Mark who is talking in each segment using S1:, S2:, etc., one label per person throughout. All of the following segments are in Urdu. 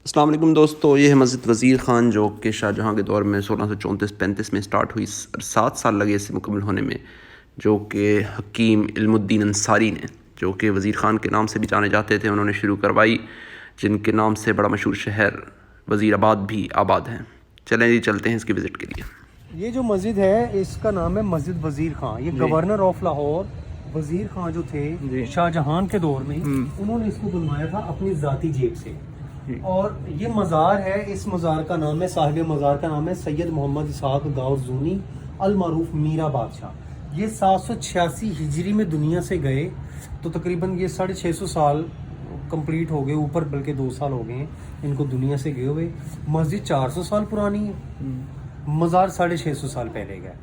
S1: السلام علیکم دوستو، یہ ہے مسجد وزیر خان جو کہ شاہ جہاں کے دور میں 1634-35 میں اسٹارٹ ہوئی. 7 سال لگے اسے مکمل ہونے میں، جو کہ حکیم علم الدین انصاری نے، جو کہ وزیر خان کے نام سے بھی جانے جاتے تھے، انہوں نے شروع کروائی، جن کے نام سے بڑا مشہور شہر وزیر آباد بھی آباد ہیں. چلیں جی چلتے ہیں اس کی وزٹ کے لیے.
S2: یہ جو مسجد ہے اس کا نام ہے مسجد وزیر خان. یہ گورنر آف لاہور وزیر خان جو تھے شاہ جہان کے دور میں، انہوں نے اس کو بنوایا تھا اپنی ذاتی جیب سے. اور یہ مزار ہے، اس مزار کا نام ہے، صاحب مزار کا نام ہے سید محمد اسحاق گاؤر زونی المعروف میرا بادشاہ. یہ 786 ہجری میں دنیا سے گئے، تو تقریباً یہ 650 سال کمپلیٹ ہو گئے، اوپر بلکہ 2 سال ہو گئے ہیں ان کو دنیا سے گئے ہوئے. مسجد 400 سال پرانی ہے، مزار 650 سال پہلے گئے.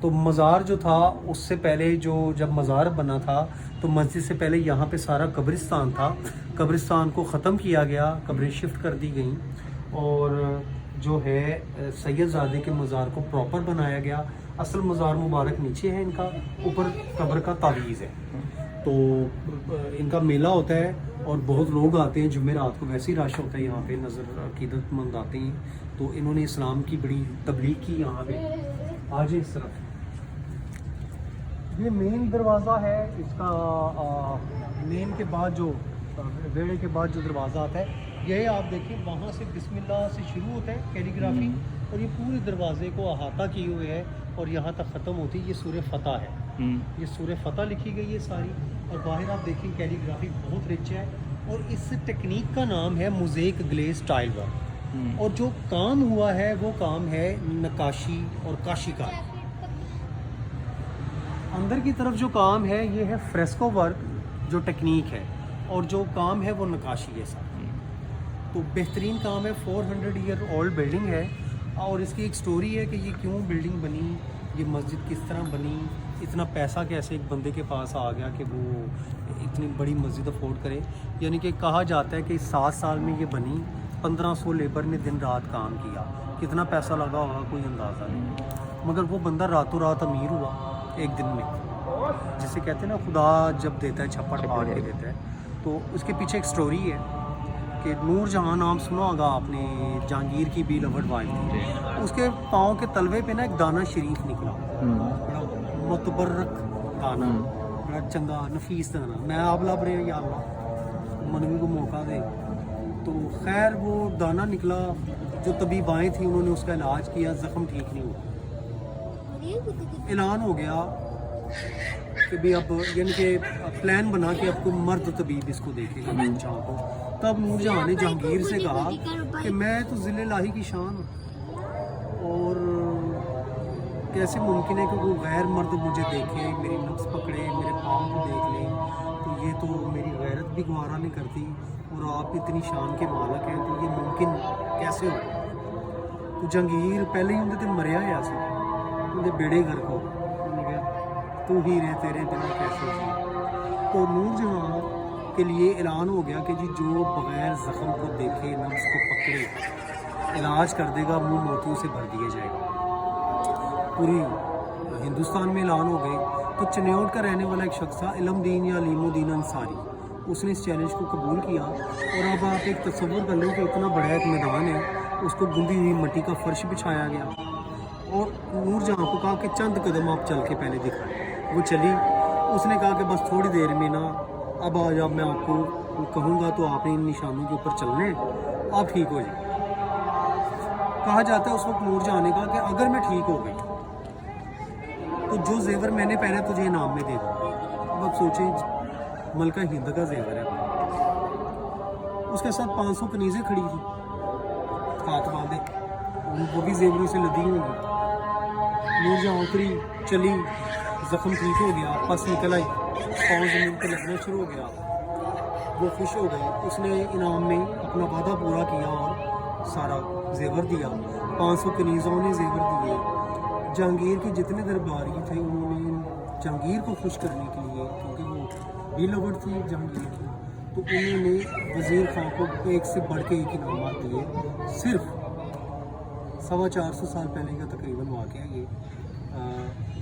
S2: تو مزار جو تھا اس سے پہلے جب مزار بنا تھا تو مسجد سے پہلے یہاں پہ سارا قبرستان تھا. قبرستان کو ختم کیا گیا، قبریں شفٹ کر دی گئیں، اور جو ہے سید زادے کے مزار کو پراپر بنایا گیا. اصل مزار مبارک نیچے ہے ان کا، اوپر قبر کا تعویذ ہے. تو ان کا میلہ ہوتا ہے اور بہت لوگ آتے ہیں، جمعرات کو ویسے ہی رش ہوتا ہے یہاں پہ، نظر عقیدت مند آتے ہیں. تو انہوں نے اسلام کی بڑی تبلیغ کی یہاں پہ. آج اس طرف یہ مین دروازہ ہے، اس کا مین کے بعد جو ویڑے کے بعد جو دروازہ آتا ہے، یہ آپ دیکھیں وہاں سے بسم اللہ سے شروع ہوتا ہے کیلی گرافی، اور یہ پورے دروازے کو احاطہ کیے ہوئے ہے اور یہاں تک ختم ہوتی ہے. یہ سورہ فتح ہے، یہ سورہ فتح لکھی گئی ہے ساری. اور باہر آپ دیکھیں کیلی گرافی بہت رچ ہے، اور اس ٹیکنیک کا نام ہے موزیک گلیز ٹائل ورک. اور جو کام ہوا ہے وہ کام ہے نقاشی اور کاشی کا. اندر کی طرف جو کام ہے یہ ہے فریسکو ورک جو ٹیکنیک ہے، اور جو کام ہے وہ نقاشی ہے ساتھ. تو بہترین کام ہے. 400 ایئر اولڈ بلڈنگ ہے، اور اس کی ایک سٹوری ہے کہ یہ کیوں بلڈنگ بنی، یہ مسجد کس طرح بنی، اتنا پیسہ کیسے ایک بندے کے پاس آ گیا کہ وہ اتنی بڑی مسجد افورڈ کرے. یعنی کہ کہا جاتا ہے کہ 7 سال میں یہ بنی، 1500 لیبر نے دن رات کام کیا. کتنا پیسہ لگا ہوگا کوئی اندازہ نہیں، مگر وہ بندہ راتوں رات امیر ہوا ایک دن میں. جسے کہتے ہیں نا خدا جب دیتا ہے چھپڑ پھاڑ کے دیتا ہے. تو اس کے پیچھے ایک سٹوری ہے کہ نور جہاں نام سنا ہوگا آپ نے، جہانگیر کی بی لوڈ وائف تھی. اس کے پاؤں کے تلوے پہ نا ایک دانہ شریف نکلا، بڑا متبرک دانہ، بڑا چنگا نفیس دانہ. میں آپ لب رہے یا اللہ منوی کو موقع دے. تو خیر وہ دانہ نکلا، جو طبیبائیں تھیں انہوں نے اس کا علاج کیا، زخم ٹھیک نہیں ہوا. اعلان ہو گیا کہ بھی اب یعنی کہ پلان بنا کہ اب کوئی مرد طبیب اس کو دیکھے گا نور جہاں کو. تب نور جہاں نے جہانگیر سے کہا کہ میں تو ذل الہی کی شان ہوں، اور کیسے ممکن ہے کہ کوئی غیر مرد مجھے دیکھے، میری نفس پکڑے، میرے پاؤں کو دیکھ لے. تو یہ تو میری غیرت بھی گوارا نہیں کرتی، اور آپ اتنی شان کے مالک ہیں، تو یہ ممکن کیسے ہو. تو جہانگیر پہلے ہی اندر مریا ہوا سی، اندر بیڑے گھر کو تو ہی رہے تیرے بنا کیسے تھی. تو نور جہاں کے لیے اعلان ہو گیا کہ جی جو بغیر زخم کو دیکھے، نفس کو پکڑے، علاج کر دے گا، منہ موتیوں سے بھر دیا جائے گا. پوری ہندوستان میں اعلان ہو گئے. تو چنیوٹ کا رہنے والا ایک شخص تھا، علم دین یا علیم الدین انصاری، اس نے اس چیلنج کو قبول کیا. اور اب آپ ایک تصور کر لیں کہ اتنا بڑا ایک میدان ہے، اس کو گندی ہوئی مٹی کا فرش بچھایا گیا، اور نور جہاں کو کہا کہ چند قدم آپ چل کے پہلے دکھائیں. وہ چلی. اس نے کہا کہ بس تھوڑی دیر میں نا، اب جب میں آپ کو کہوں گا تو آپ نے ان نشانوں کے اوپر چلنا ہے، آپ ٹھیک ہو جائیں. کہا جاتا ہے اس وقت نور جہاں نے کہا کہ اگر میں ٹھیک ہو گئی تو جو زیور میں نے پہنا تجھے انعام میں دے دوں. اب آپ سوچیں ملکہ ہند کا زیور ہے. اس کے ساتھ 500 کنیزیں کھڑی تھیں ہاتھ باندھے، وہ بھی زیوروں سے لدی ہوں گی. نور جہاں اتری، چلی، زخم ٹھیک ہو گیا، پس نکل آئی، پاؤں زمین پہ لگنا شروع ہو گیا. وہ خوش ہو گئی. اس نے انعام میں اپنا وعدہ پورا کیا اور سارا زیور دیا. 500 کنیزوں نے زیور دیے. جہانگیر کے جتنے درباری تھے انہوں نے جہانگیر کو خوش کرنے کے لیے، کیونکہ وہ بی لوڈ تھی جہانگیر کی، تو انہوں نے وزیر خان کو ایک سے بڑھ کے ایک انعامات دیے. صرف 450 سال پہلے کا تقریباً واقعہ یہ.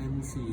S2: NCA।